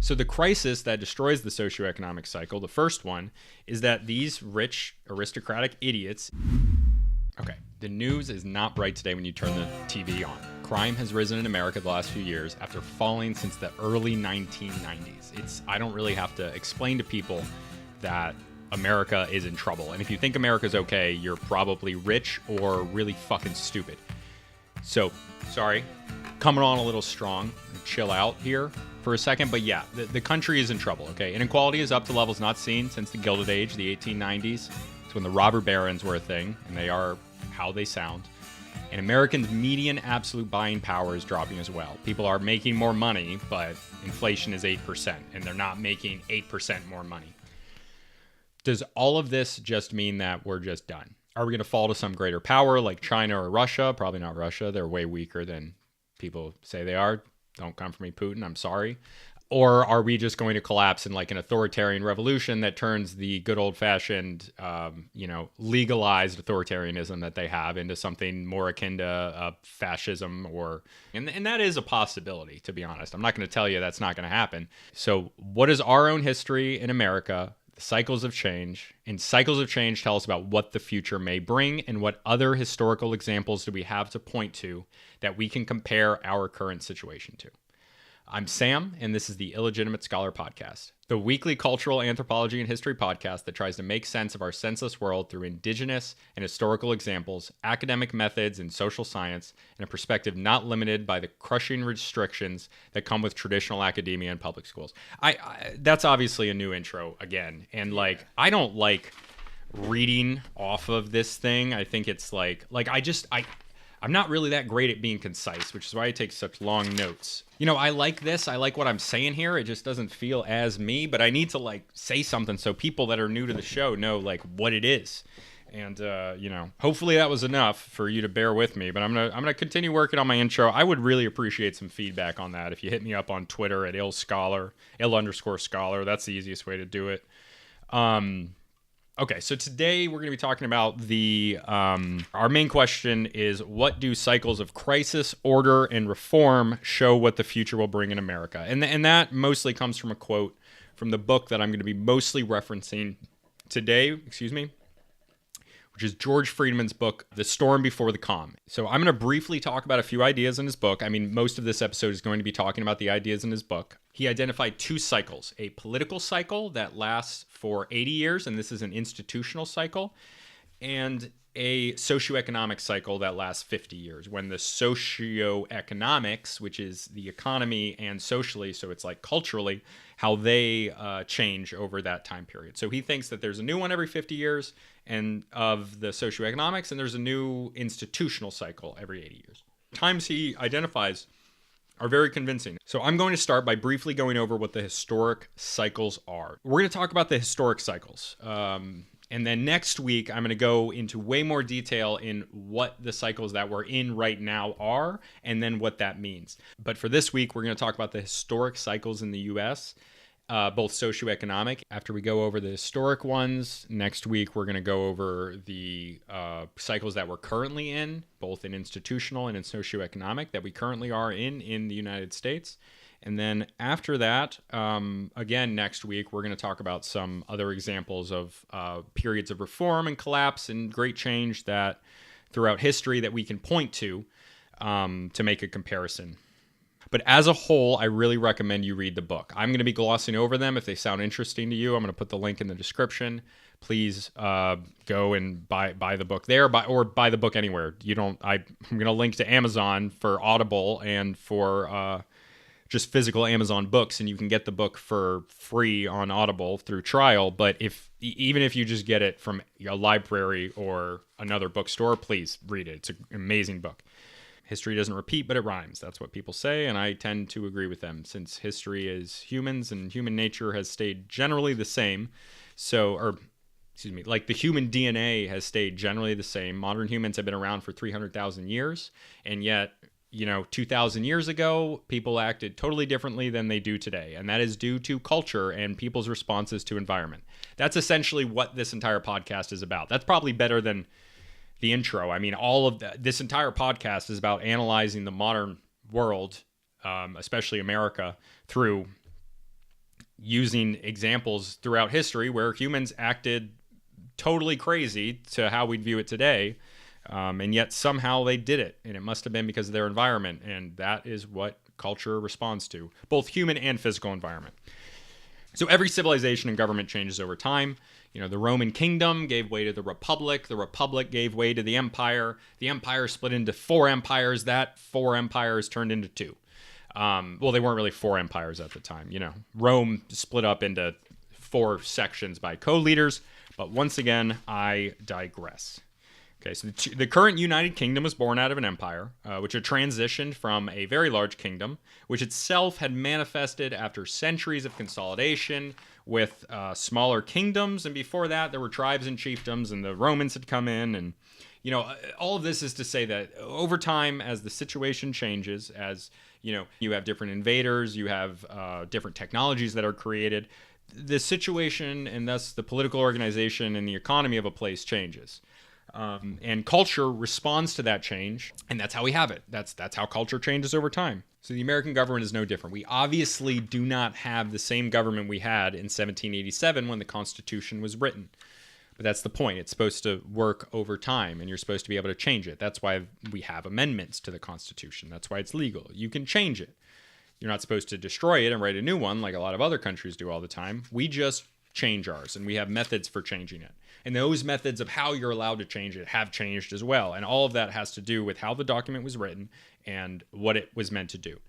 So the crisis that destroys the socioeconomic cycle, the first one, is that these rich, aristocratic idiots... Okay, the news is not bright today when you turn the TV on. Crime has risen in America the last few years after falling since the early 1990s. I don't really have to explain to people that America is in trouble. And if you think America's okay, you're probably rich or really fucking stupid. So, sorry, coming on a little strong. Chill out here for a second. But yeah, the country is in trouble, okay? Inequality is up to levels not seen since the Gilded Age, the 1890s. It's when the robber barons were a thing, and they are how they sound. And Americans' median absolute buying power is dropping as well. People are making more money, but inflation is 8%, and they're not making 8% more money. Does all of this just mean that we're just done? Are we going to fall to some greater power like China or Russia? Probably not Russia. They're way weaker than people say they are. Don't come for me, Putin. I'm sorry. Or are we just going to collapse in like an authoritarian revolution that turns the good old-fashioned, legalized authoritarianism that they have into something more akin to fascism? And that is a possibility, to be honest. I'm not going to tell you that's not going to happen. So what is our own history in America? The cycles of change, and cycles of change tell us about what the future may bring and what other historical examples do we have to point to that we can compare our current situation to. I'm Sam, and this is the Illegitimate Scholar Podcast, the weekly cultural anthropology and history podcast that tries to make sense of our senseless world through indigenous and historical examples, academic methods, and social science, and a perspective not limited by the crushing restrictions that come with traditional academia and public schools. That's obviously a new intro again, and I don't like reading off of this thing. I think it's I'm not really that great at being concise, which is why I take such long notes. I like this. I like what I'm saying here. It just doesn't feel as me, but I need to say something so people that are new to the show know what it is. And hopefully that was enough for you to bear with me, but I'm going to continue working on my intro. I would really appreciate some feedback on that. If you hit me up on Twitter at ill_scholar, that's the easiest way to do it. Okay, so today we're going to be talking about our main question is, what do cycles of crisis, order, and reform show what the future will bring in America? And that mostly comes from a quote from the book that I'm going to be mostly referencing today, which is George Friedman's book, The Storm Before the Calm. So I'm going to briefly talk about a few ideas in his book. I mean, most of this episode is going to be talking about the ideas in his book. He identified two cycles, a political cycle that lasts for 80 years, and this is an institutional cycle, and a socio-economic cycle that lasts 50 years, when the socio-economics, which is the economy and socially, so it's culturally, how they change over that time period. So he thinks that there's a new one every 50 years and of the socio-economics, and there's a new institutional cycle every 80 years. Times he identifies are very convincing. So I'm going to start by briefly going over what the historic cycles are. We're going to talk about the historic cycles. And then next week, I'm going to go into way more detail in what the cycles that we're in right now are, and then what that means. But for this week, we're going to talk about the historic cycles in the U.S., both socioeconomic. After we go over the historic ones, next week, we're going to go over the cycles that we're currently in, both in institutional and in socioeconomic, that we currently are in the United States. And then after that, again, next week, we're going to talk about some other examples of periods of reform and collapse and great change that throughout history that we can point to make a comparison. But as a whole, I really recommend you read the book. I'm going to be glossing over them. If they sound interesting to you, I'm going to put the link in the description. Please go and buy the book there, or buy the book anywhere. I'm going to link to Amazon for Audible and for just physical Amazon books, and you can get the book for free on Audible through trial. But even if you just get it from a library or another bookstore, please read it. It's an amazing book. History doesn't repeat, but it rhymes. That's what people say, and I tend to agree with them, since history is humans and human nature has stayed generally the same. The human DNA has stayed generally the same. Modern humans have been around for 300,000 years, and yet 2,000 years ago, people acted totally differently than they do today. And that is due to culture and people's responses to environment. That's essentially what this entire podcast is about. That's probably better than the intro. I mean, all of this entire podcast is about analyzing the modern world, especially America, through using examples throughout history where humans acted totally crazy to how we'd view it today. And yet somehow they did it. And it must have been because of their environment. And that is what culture responds to, both human and physical environment. So every civilization and government changes over time. The Roman kingdom gave way to the Republic. The Republic gave way to the Empire. The Empire split into 4 empires. That 4 empires turned into 2. Well, they weren't really 4 empires at the time. Rome split up into 4 sections by co-leaders. But once again, I digress. Okay, so the current United Kingdom was born out of an empire, which had transitioned from a very large kingdom, which itself had manifested after centuries of consolidation with smaller kingdoms. And before that, there were tribes and chiefdoms, and the Romans had come in. And, all of this is to say that over time, as the situation changes, as, you have different invaders, you have different technologies that are created, the situation and thus the political organization and the economy of a place changes. And culture responds to that change, and that's how we have it. That's how culture changes over time. So the American government is no different. We obviously do not have the same government we had in 1787 when the Constitution was written. But that's the point. It's supposed to work over time, and you're supposed to be able to change it. That's why we have amendments to the Constitution. That's why it's legal. You can change it. You're not supposed to destroy it and write a new one like a lot of other countries do all the time. We just change ours, and we have methods for changing it. And those methods of how you're allowed to change it have changed as well. And all of that has to do with how the document was written and what it was meant to do.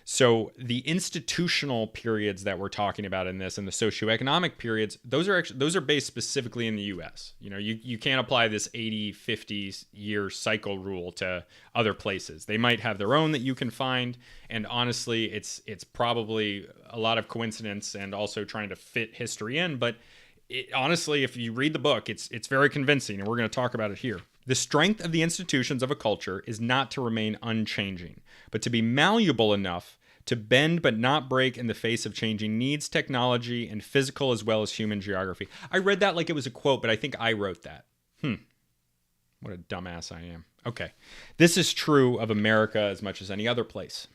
So the institutional periods that we're talking about in this and the socio-economic periods, those are based specifically in the US. You can't apply this 80, 50 year cycle rule to other places. They might have their own that you can find. And honestly, it's probably a lot of coincidence and also trying to fit history in. But honestly, if you read the book, it's very convincing, and we're going to talk about it here. The strength of the institutions of a culture is not to remain unchanging, but to be malleable enough to bend but not break in the face of changing needs, technology, and physical as well as human geography. I read that like it was a quote, but I think I wrote that. What a dumbass I am. Okay. This is true of America as much as any other place.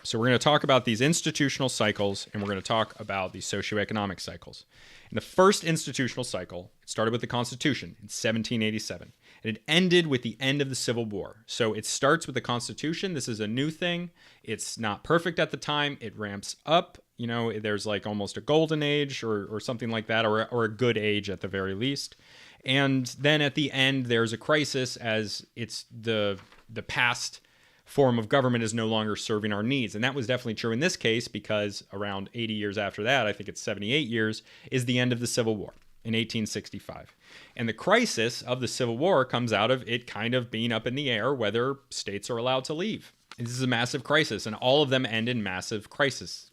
So we're going to talk about these institutional cycles, and we're going to talk about these socioeconomic cycles. In the first institutional cycle, it started with the Constitution in 1787, and it ended with the end of the Civil War. So it starts with the Constitution. This is a new thing. It's not perfect at the time. It ramps up. There's like almost a golden age or something like that, or a good age at the very least. And then at the end, there's a crisis as it's the past form of government is no longer serving our needs. And that was definitely true in this case because around 80 years after that, I think it's 78 years, is the end of the Civil War in 1865. And the crisis of the Civil War comes out of it kind of being up in the air whether states are allowed to leave. And this is a massive crisis, and all of them end in massive crises.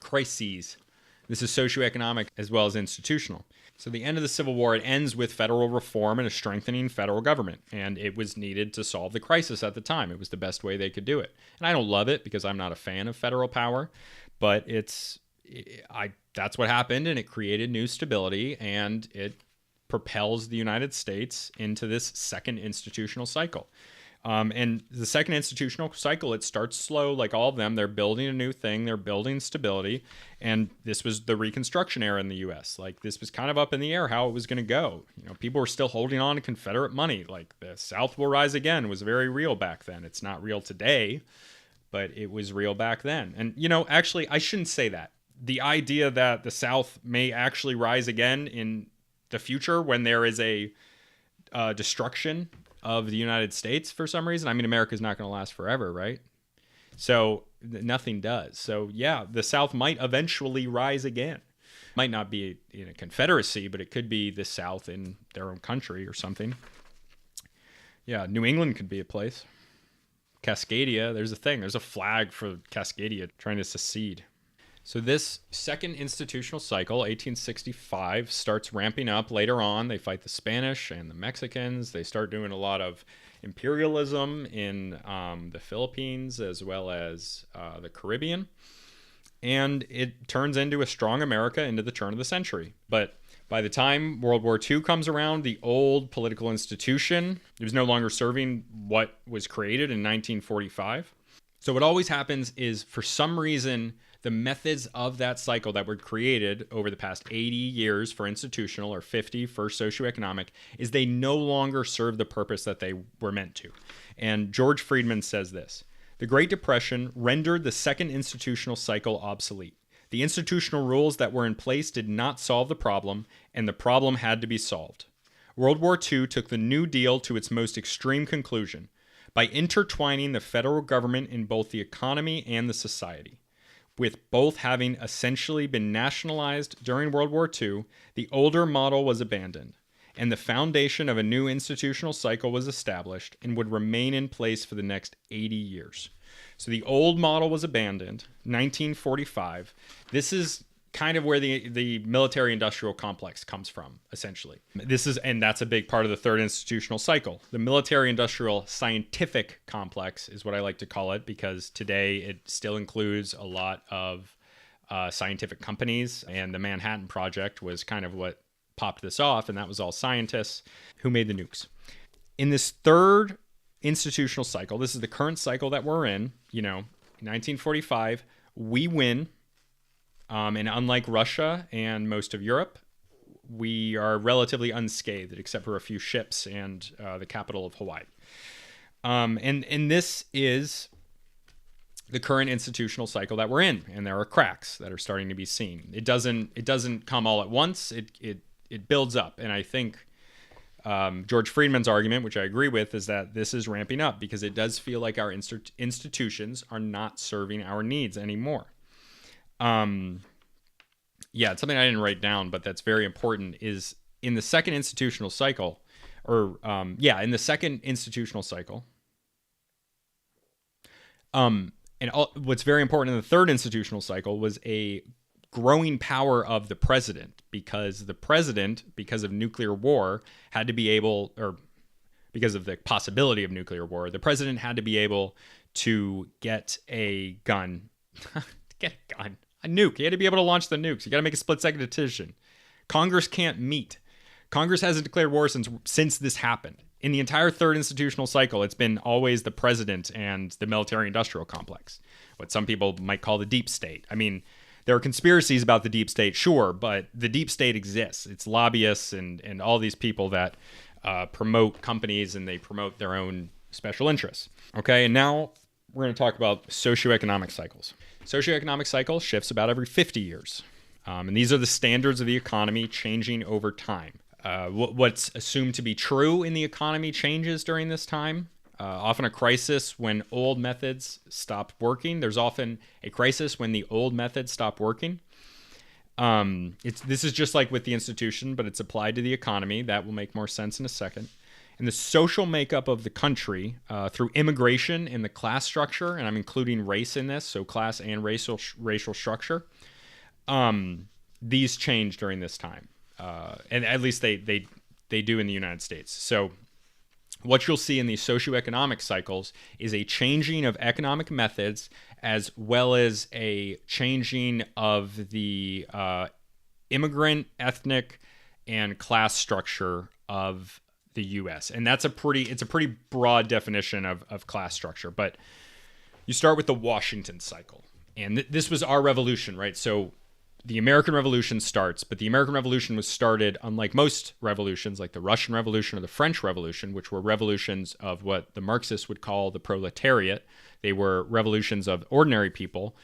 This is socioeconomic as well as institutional. So the end of the Civil War, it ends with federal reform and a strengthening federal government. And it was needed to solve the crisis at the time. It was the best way they could do it. And I don't love it because I'm not a fan of federal power, but that's what happened, and it created new stability, and it propels the United States into this second institutional cycle. And the second institutional cycle, it starts slow, like all of them. They're building a new thing. They're building stability. And this was the Reconstruction era in the U.S. Like, this was kind of up in the air how it was going to go. People were still holding on to Confederate money. Like, the South will rise again was very real back then. It's not real today, but it was real back then. And, actually, I shouldn't say that. The idea that the South may actually rise again in the future when there is a destruction of the United States for some reason. I mean, America's not going to last forever, right? So nothing does. So yeah, the South might eventually rise again. Might not be in a confederacy, but it could be the South in their own country or something. Yeah, New England could be a place. Cascadia, there's a thing. There's a flag for Cascadia trying to secede. So this second institutional cycle, 1865, starts ramping up later on. They fight the Spanish and the Mexicans. They start doing a lot of imperialism in the Philippines as well as the Caribbean. And it turns into a strong America into the turn of the century. But by the time World War II comes around, the old political institution, it was no longer serving what was created in 1945. So what always happens is, for some reason, the methods of that cycle that were created over the past 80 years for institutional or 50 for socioeconomic is they no longer serve the purpose that they were meant to. And George Friedman says this: the Great Depression rendered the second institutional cycle obsolete. The institutional rules that were in place did not solve the problem, and the problem had to be solved. World War II took the New Deal to its most extreme conclusion by intertwining the federal government in both the economy and the society. With both having essentially been nationalized during World War II, the older model was abandoned, and the foundation of a new institutional cycle was established and would remain in place for the next 80 years. So the old model was abandoned, 1945. This is kind of where the military-industrial complex comes from, essentially. And that's a big part of the third institutional cycle. The military-industrial scientific complex is what I like to call it, because today it still includes a lot of scientific companies, and the Manhattan Project was kind of what popped this off, and that was all scientists who made the nukes. In this third institutional cycle, this is the current cycle that we're in, 1945, we win. And unlike Russia and most of Europe, we are relatively unscathed, except for a few ships and the capital of Hawaii. And this is the current institutional cycle that we're in, and there are cracks that are starting to be seen. It doesn't come all at once. It builds up, and I think George Friedman's argument, which I agree with, is that this is ramping up because it does feel like our institutions are not serving our needs anymore. It's something I didn't write down, but that's very important, is in the second institutional cycle, and what's very important in the third institutional cycle was a growing power of the president, because the president, because of nuclear war, had to be able, or because of the possibility of nuclear war, the president had to be able to get a gun, a nuke. He had to be able to launch the nukes. You got to make a split-second decision. Congress can't meet. Congress hasn't declared war since this happened. In the entire third institutional cycle, it's been always the president and the military-industrial complex, what some people might call the deep state. I mean, there are conspiracies about the deep state, sure, but the deep state exists. It's lobbyists and all these people that promote companies, and they promote their own special interests. Okay, and now we're going to talk about socioeconomic cycles. Socioeconomic cycle shifts about every 50 years. And these are the standards of the economy changing over time. What's assumed to be true in the economy changes during this time. Often a crisis when old methods stop working. There's often a crisis when the old methods stop working. This is just like with the institution, but it's applied to the economy. That will make more sense in a second. And the social makeup of the country through immigration and the class structure, and I'm including race in this, so class and racial structure, these change during this time. And at least they do in the United States. So what you'll see in these socioeconomic cycles is a changing of economic methods, as well as a changing of the immigrant, ethnic, and class structure of the U.S. And it's a pretty broad definition of class structure. But you start with the Washington cycle. And this was our revolution, right? So the American Revolution starts, but the American Revolution was started, unlike most revolutions, like the Russian Revolution or the French Revolution, which were revolutions of what the Marxists would call the proletariat. They were revolutions of ordinary people.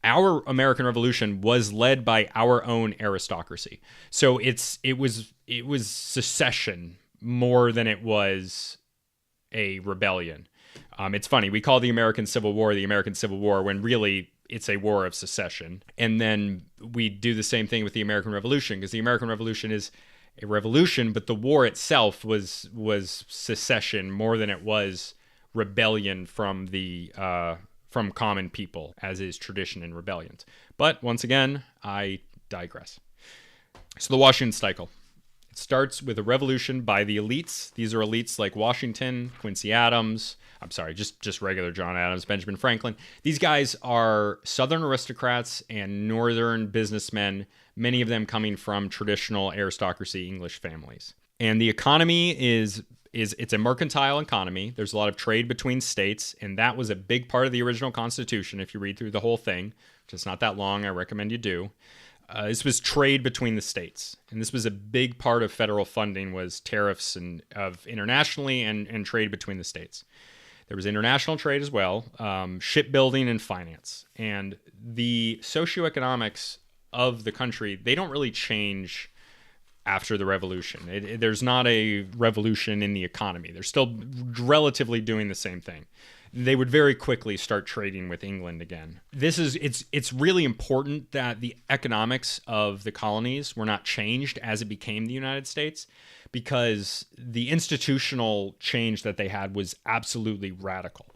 Our American Revolution was led by our own aristocracy. So it was secession more than it was a rebellion. It's funny, we call the American Civil War when really it's a war of secession. And then we do the same thing with the American Revolution, because the American Revolution is a revolution, but the war itself was secession more than it was rebellion from common people, as is tradition in rebellions. But once again, I digress. So the Washington cycle. It starts with a revolution by the elites. These are elites like Washington, Quincy Adams. I'm sorry, just regular John Adams, Benjamin Franklin. These guys are Southern aristocrats and Northern businessmen, many of them coming from traditional aristocracy English families. And the economy it's a mercantile economy. There's a lot of trade between states, and that was a big part of the original Constitution. If you read through the whole thing, which is not that long. I recommend you do. This was trade between the states, and this was a big part of federal funding was tariffs and of internationally and trade between the states. There was international trade as well, shipbuilding and finance. And the socioeconomics of the country, they don't really change after the revolution. There's not a revolution in the economy. They're still relatively doing the same thing. They would very quickly start trading with England again. It's really important that the economics of the colonies were not changed as it became the United States, because the institutional change that they had was absolutely radical.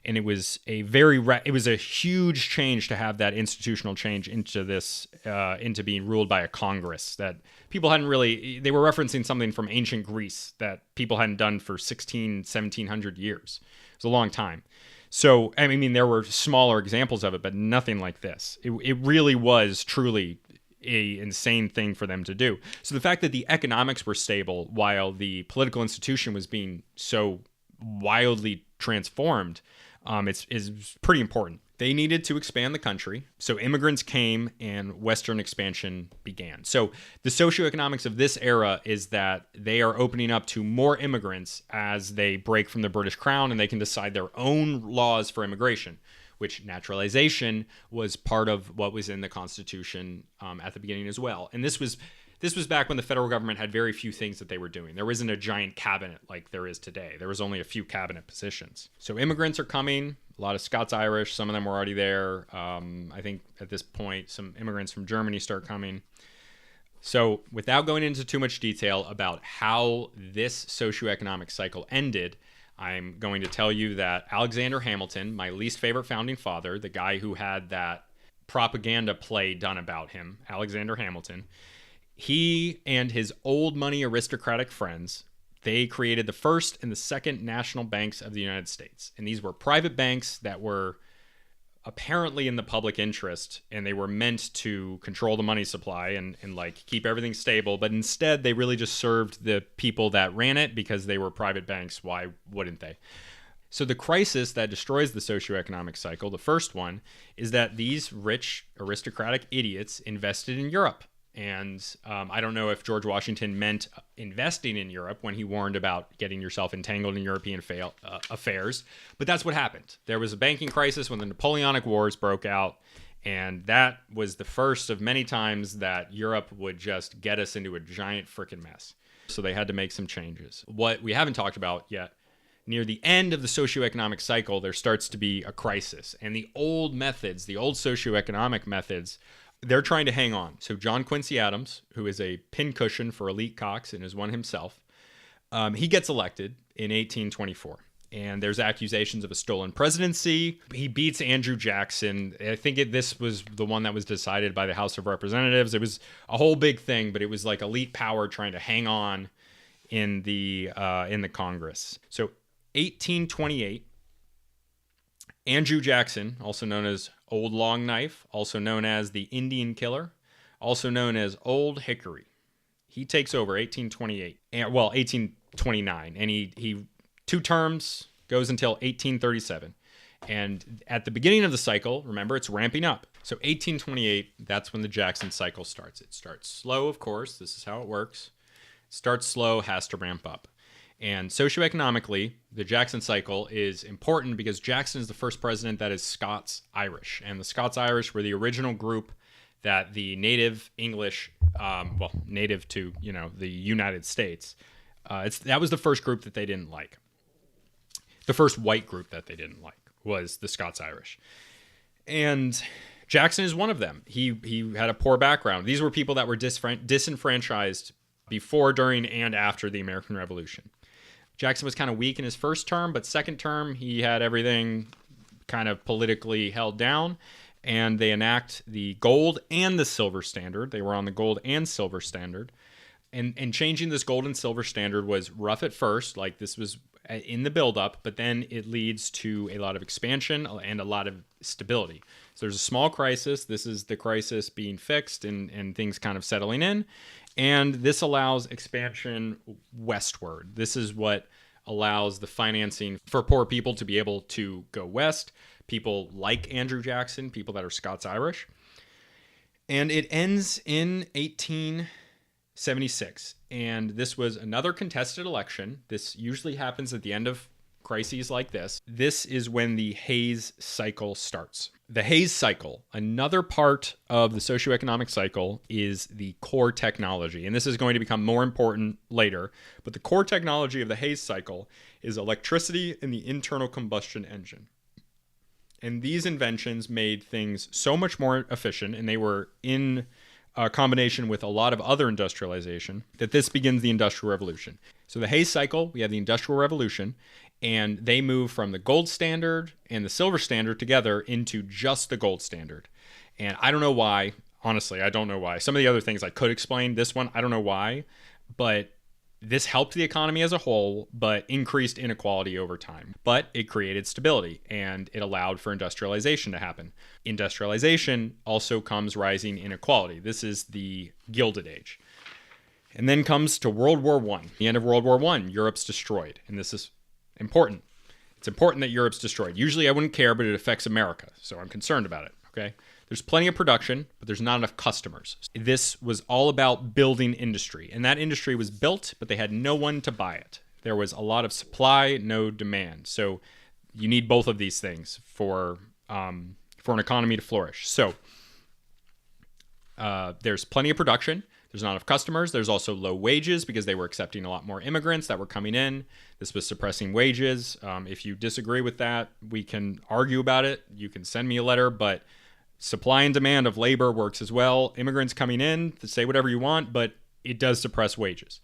And it was a huge change to have that institutional change into being ruled by a Congress that people hadn't really, they were referencing something from ancient Greece that people hadn't done for 1700 years. It was a long time. So, I mean, there were smaller examples of it, but nothing like this. It really was truly a insane thing for them to do. So the fact that the economics were stable while the political institution was being so wildly transformed, is pretty important. They needed to expand the country, so immigrants came and Western expansion began. So the socioeconomics of this era is that they are opening up to more immigrants as they break from the British Crown and they can decide their own laws for immigration, which naturalization was part of what was in the Constitution at the beginning as well. And this was back when the federal government had very few things that they were doing. There wasn't a giant cabinet like there is today. There was only a few cabinet positions. So immigrants are coming, a lot of Scots-Irish, some of them were already there. I think at this point, some immigrants from Germany start coming. So without going into too much detail about how this socioeconomic cycle ended, I'm going to tell you that Alexander Hamilton, my least favorite founding father, the guy who had that propaganda play done about him, Alexander Hamilton, he and his old money aristocratic friends, they created the first and the second national banks of the United States. And these were private banks that were apparently in the public interest, and they were meant to control the money supply and like keep everything stable. But instead, they really just served the people that ran it because they were private banks. Why wouldn't they? So the crisis that destroys the socioeconomic cycle, the first one, is that these rich aristocratic idiots invested in Europe. And I don't know if George Washington meant investing in Europe when he warned about getting yourself entangled in European affairs, but that's what happened. There was a banking crisis when the Napoleonic Wars broke out, and that was the first of many times that Europe would just get us into a giant frickin' mess. So they had to make some changes. What we haven't talked about yet, near the end of the socioeconomic cycle, there starts to be a crisis, and the old methods, the old socioeconomic methods, they're trying to hang on. So John Quincy Adams, who is a pincushion for elite cocks and is one himself, he gets elected in 1824. And there's accusations of a stolen presidency. He beats Andrew Jackson. I think this was the one that was decided by the House of Representatives. It was a whole big thing, but it was like elite power trying to hang on in the Congress. So 1828, Andrew Jackson, also known as Old Long Knife, also known as the Indian Killer, also known as Old Hickory. He takes over 1829, and he 2 terms, goes until 1837. And at the beginning of the cycle, remember, it's ramping up. So 1828, that's when the Jackson cycle starts. It starts slow, of course. This is how it works. It starts slow, has to ramp up. And socioeconomically, the Jackson cycle is important because Jackson is the first president that is Scots-Irish. And the Scots-Irish were the original group that the native English, native to, the United States, that was the first group that they didn't like. The first white group that they didn't like was the Scots-Irish. And Jackson is one of them. He had a poor background. These were people that were disenfranchised before, during, and after the American Revolution. Jackson was kind of weak in his first term, but second term, he had everything kind of politically held down, and they enact the gold and the silver standard. They were on the gold and silver standard. And changing this gold and silver standard was rough at first, like this was in the buildup, but then it leads to a lot of expansion and a lot of stability. So there's a small crisis. This is the crisis being fixed and things kind of settling in. And this allows expansion westward. This is what allows the financing for poor people to be able to go west people like Andrew Jackson, people that are Scots-Irish. And it ends in 1876. And this was another contested election. This usually happens at the end of crises like this. This is when the Hayes cycle starts. The Hayes cycle, another part of the socioeconomic cycle, is the core technology. And this is going to become more important later. But the core technology of the Hayes cycle is electricity and the internal combustion engine. And these inventions made things so much more efficient, and they were in combination with a lot of other industrialization, that this begins the Industrial Revolution. So the Hayes cycle, we have the Industrial Revolution, and they move from the gold standard and the silver standard together into just the gold standard. And I don't know why. Honestly, I don't know why. Some of the other things I could explain. This one, I don't know why. But this helped the economy as a whole, but increased inequality over time. But it created stability, and it allowed for industrialization to happen. Industrialization also comes rising inequality. This is the Gilded Age. And then comes to World War I. The end of World War I, Europe's destroyed. And this is important. It's important that Europe's destroyed. Usually I wouldn't care, but it affects America, so I'm concerned about it, okay? There's plenty of production, but there's not enough customers. This was all about building industry, and that industry was built, but they had no one to buy it. There was a lot of supply, no demand. So you need both of these things for an economy to flourish. So there's plenty of production. There's not enough customers. There's also low wages because they were accepting a lot more immigrants that were coming in. This was suppressing wages. If you disagree with that, we can argue about it. You can send me a letter, but supply and demand of labor works as well. Immigrants coming in, say whatever you want, but it does suppress wages.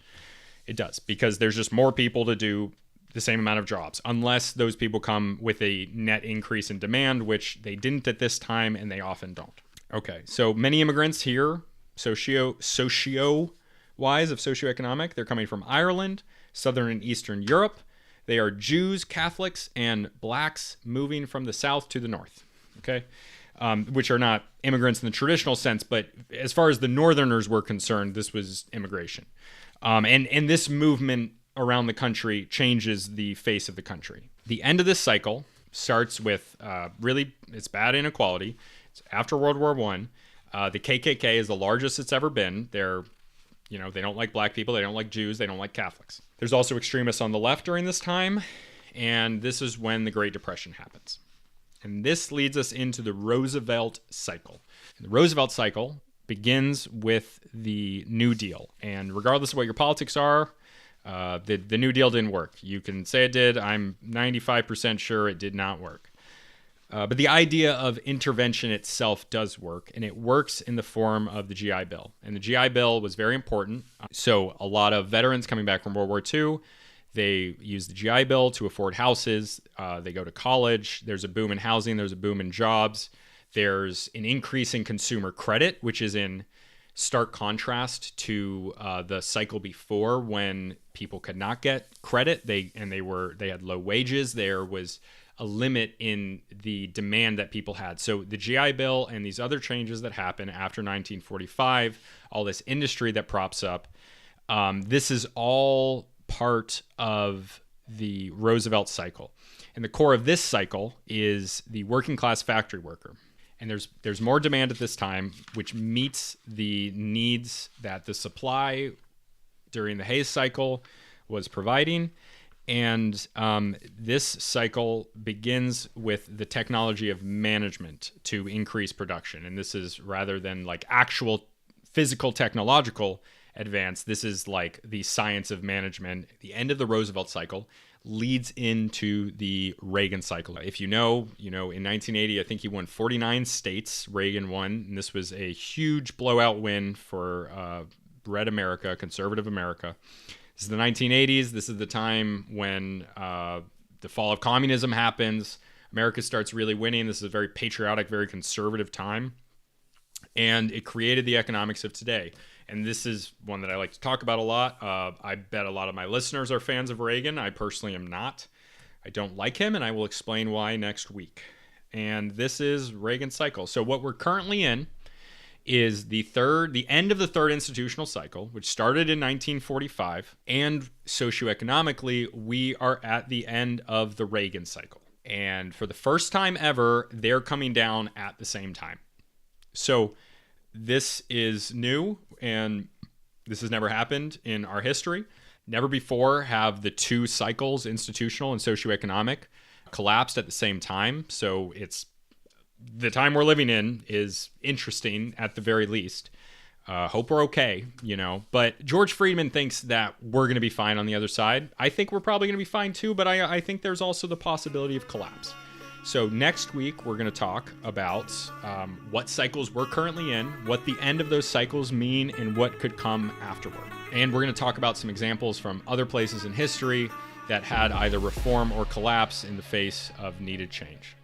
It does, because there's just more people to do the same amount of jobs, unless those people come with a net increase in demand, which they didn't at this time, and they often don't. Okay, so many immigrants here, socio-wise of socioeconomic, they're coming from Ireland, Southern and Eastern Europe. They are Jews, Catholics, and blacks moving from the south to the north, okay? Which are not immigrants in the traditional sense, but as far as the northerners were concerned, this was immigration. And this movement around the country changes the face of the country. The end of this cycle starts with really, it's bad inequality. It's after World War I. The KKK is the largest it's ever been. They don't like black people. They don't like Jews. They don't like Catholics. There's also extremists on the left during this time. And this is when the Great Depression happens. And this leads us into the Roosevelt cycle. And the Roosevelt cycle begins with the New Deal. And regardless of what your politics are, the New Deal didn't work. You can say it did. I'm 95% sure it did not work. But the idea of intervention itself does work, and it works in the form of the GI Bill. And the GI Bill was very important. So a lot of veterans coming back from World War II, they use the GI Bill to afford houses. They go to college. There's a boom in housing. There's a boom in jobs. There's an increase in consumer credit, which is in stark contrast to the cycle before, when people could not get credit. They had low wages. There was a limit in the demand that people had. So the GI Bill and these other changes that happen after 1945, all this industry that props up, this is all part of the Roosevelt cycle. And the core of this cycle is the working class factory worker. And there's more demand at this time, which meets the needs that the supply during the Hayes cycle was providing. And this cycle begins with the technology of management to increase production. And this is, rather than like actual physical technological advance, this is like the science of management. The end of the Roosevelt cycle leads into the Reagan cycle. If you know, in 1980, I think he won 49 states. Reagan won, and this was a huge blowout win for red America, conservative America. This is the 1980s. This is the time when the fall of communism happens. America starts really winning. This is a very patriotic, very conservative time. And it created the economics of today. And this is one that I like to talk about a lot. I bet a lot of my listeners are fans of Reagan. I personally am not. I don't like him, and I will explain why next week. And this is Reagan's cycle. So what we're currently in is the end of the third institutional cycle, which started in 1945. And socioeconomically, we are at the end of the Reagan cycle. And for the first time ever, they're coming down at the same time. So this is new, and this has never happened in our history. Never before have the two cycles, institutional and socioeconomic, collapsed at the same time. So it's the time we're living in is interesting at the very least. Hope we're okay, But George Friedman thinks that we're going to be fine on the other side. I think we're probably going to be fine too, but I think there's also the possibility of collapse. So next week, we're going to talk about what cycles we're currently in, what the end of those cycles mean, and what could come afterward. And we're going to talk about some examples from other places in history that had either reform or collapse in the face of needed change.